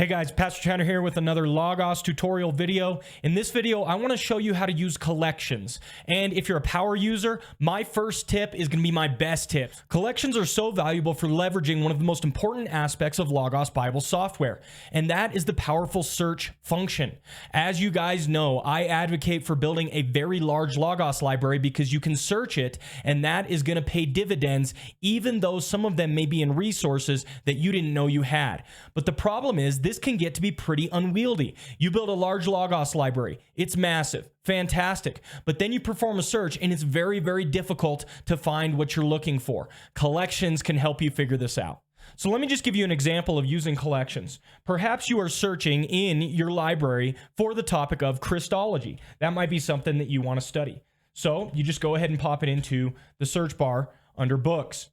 Hey guys, Pastor Chandler here with another Logos tutorial video. In this video, I want to show you how to use collections. And if you're a power user, my first tip is going to be my best tip. Collections are so valuable for leveraging one of the most important aspects of Logos Bible software, and that is the powerful search function. As you guys know, I advocate for building a very large Logos library because you can search it, and that is going to pay dividends, even though some of them may be in resources that you didn't know you had. But the problem is, this can get to be pretty unwieldy. You build a large Logos library. It's massive, fantastic. But then you perform a search and it's very, very difficult to find what you're looking for. Collections can help you figure this out. So let me just give you an example of using collections. Perhaps you are searching in your library for the topic of Christology. That might be something that you want to study. So you just go ahead and pop it into the search bar under books.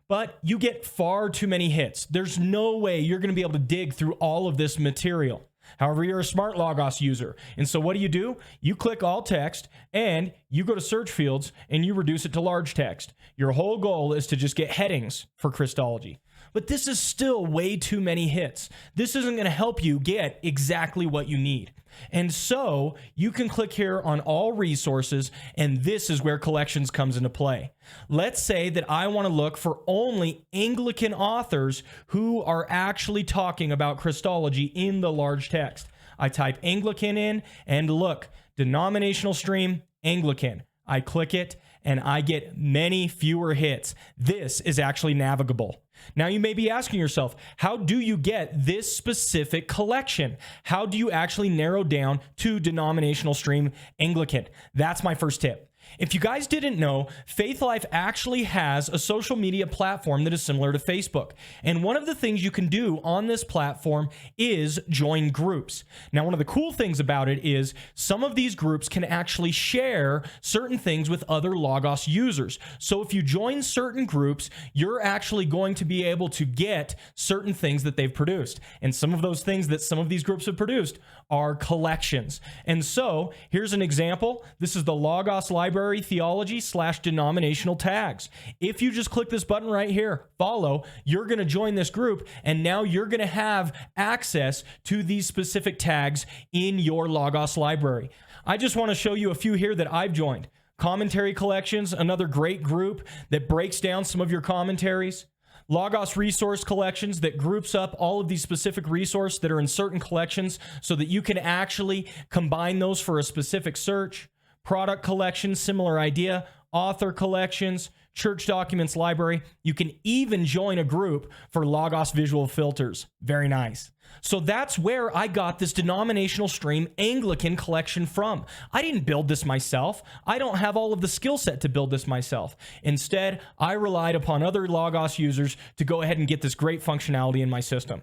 But you get far too many hits. There's no way you're going to be able to dig through all of this material. However, you're a smart Logos user. And so what do? You click all text and you go to search fields and you reduce it to large text. Your whole goal is to just get headings for Christology. But this is still way too many hits. This isn't going to help you get exactly what you need. And so you can click here on all resources, and this is where collections comes into play. Let's say that I want to look for only Anglican authors who are actually talking about Christology in the large text. I type Anglican in and look, denominational stream, Anglican. I click it and I get many fewer hits. This is actually navigable. Now you may be asking yourself, how do you get this specific collection? How do you actually narrow down to denominational stream Anglican? That's my first tip. If you guys didn't know, Faith Life actually has a social media platform that is similar to Facebook. And one of the things you can do on this platform is join groups. Now, one of the cool things about it is some of these groups can actually share certain things with other Logos users. So if you join certain groups, you're actually going to be able to get certain things that they've produced. And some of those things that some of these groups have produced are collections. And so here's an example. This is the Logos Library Theology / denominational tags. If you just click this button right here, follow, you're going to join this group, and now you're going to have access to these specific tags in your Logos library. I just want to show you a few here that I've joined. Commentary collections, another great group that breaks down some of your commentaries. Logos resource collections that groups up all of these specific resources that are in certain collections so that you can actually combine those for a specific search. Product collections, similar idea. Author collections, church documents library. You can even join a group for Logos visual filters. Very nice. So that's where I got this denominational stream Anglican collection from. I didn't build this myself. I don't have all of the skill set to build this myself. Instead, I relied upon other Logos users to go ahead and get this great functionality in my system.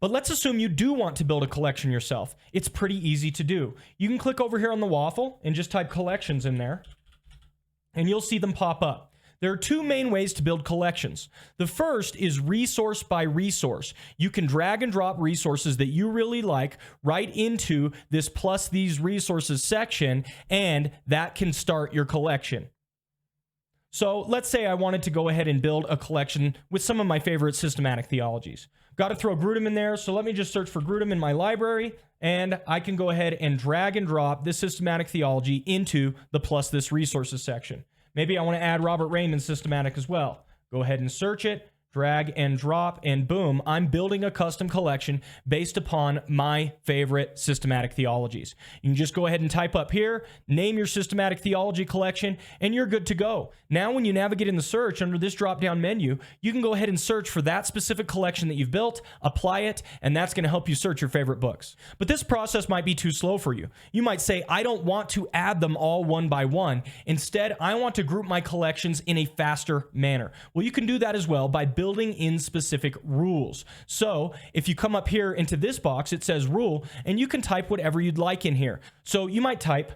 But let's assume you do want to build a collection yourself. It's pretty easy to do. You can click over here on the waffle and just type collections in there, and you'll see them pop up. There are two main ways to build collections. The first is resource by resource. You can drag and drop resources that you really like right into this plus these resources section, and that can start your collection. So let's say I wanted to go ahead and build a collection with some of my favorite systematic theologies. Got to throw Grudem in there, so let me just search for Grudem in my library, and I can go ahead and drag and drop this systematic theology into the plus this resources section. Maybe I want to add Robert Raymond's systematic as well. Go ahead and search it, drag and drop, and boom, I'm building a custom collection based upon my favorite systematic theologies. You can just go ahead and type up here, name your systematic theology collection, and you're good to go. Now, when you navigate in the search under this drop-down menu, you can go ahead and search for that specific collection that you've built, apply it, and that's going to help you search your favorite books. But this process might be too slow for you. You might say, I don't want to add them all one by one. Instead, I want to group my collections in a faster manner. Well, you can do that as well by building in specific rules. So if you come up here into this box, it says rule, and you can type whatever you'd like in here. So you might type,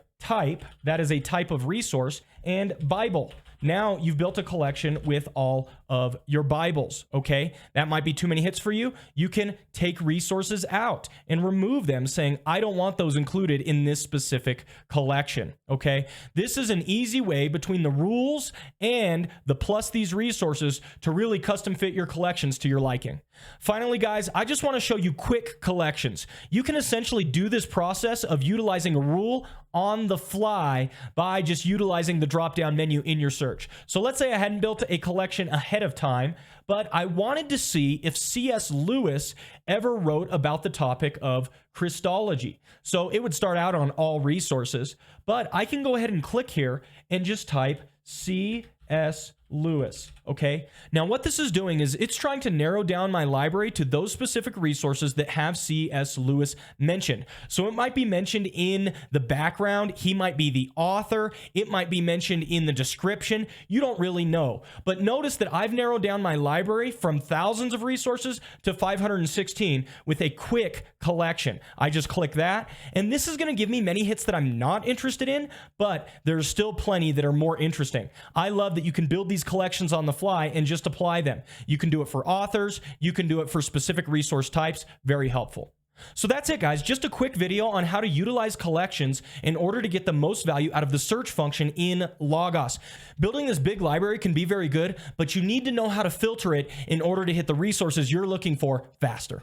that is a type of resource, and Bible. Now you've built a collection with all of your Bibles, okay? That might be too many hits for you. You can take resources out and remove them, saying, I don't want those included in this specific collection, okay? This is an easy way between the rules and the plus these resources to really custom fit your collections to your liking. Finally, guys, I just want to show you quick collections. You can essentially do this process of utilizing a rule on the fly by just utilizing the drop-down menu in your search. So let's say I hadn't built a collection ahead of time, but I wanted to see if C.S. Lewis ever wrote about the topic of Christology. So it would start out on all resources, but I can go ahead and click here and just type C.S. Lewis. Okay. Now what this is doing is it's trying to narrow down my library to those specific resources that have C.S. Lewis mentioned. So it might be mentioned in the background. He might be the author. It might be mentioned in the description. You don't really know. But notice that I've narrowed down my library from thousands of resources to 516 with a quick collection. I just click that, and this is going to give me many hits that I'm not interested in, but there's still plenty that are more interesting. I love that you can build these collections on the fly and just apply them. You can do it for authors. You can do it for specific resource types. Very helpful. So that's it, guys. Just a quick video on how to utilize collections in order to get the most value out of the search function in Logos. Building this big library can be very good, but you need to know how to filter it in order to hit the resources you're looking for faster.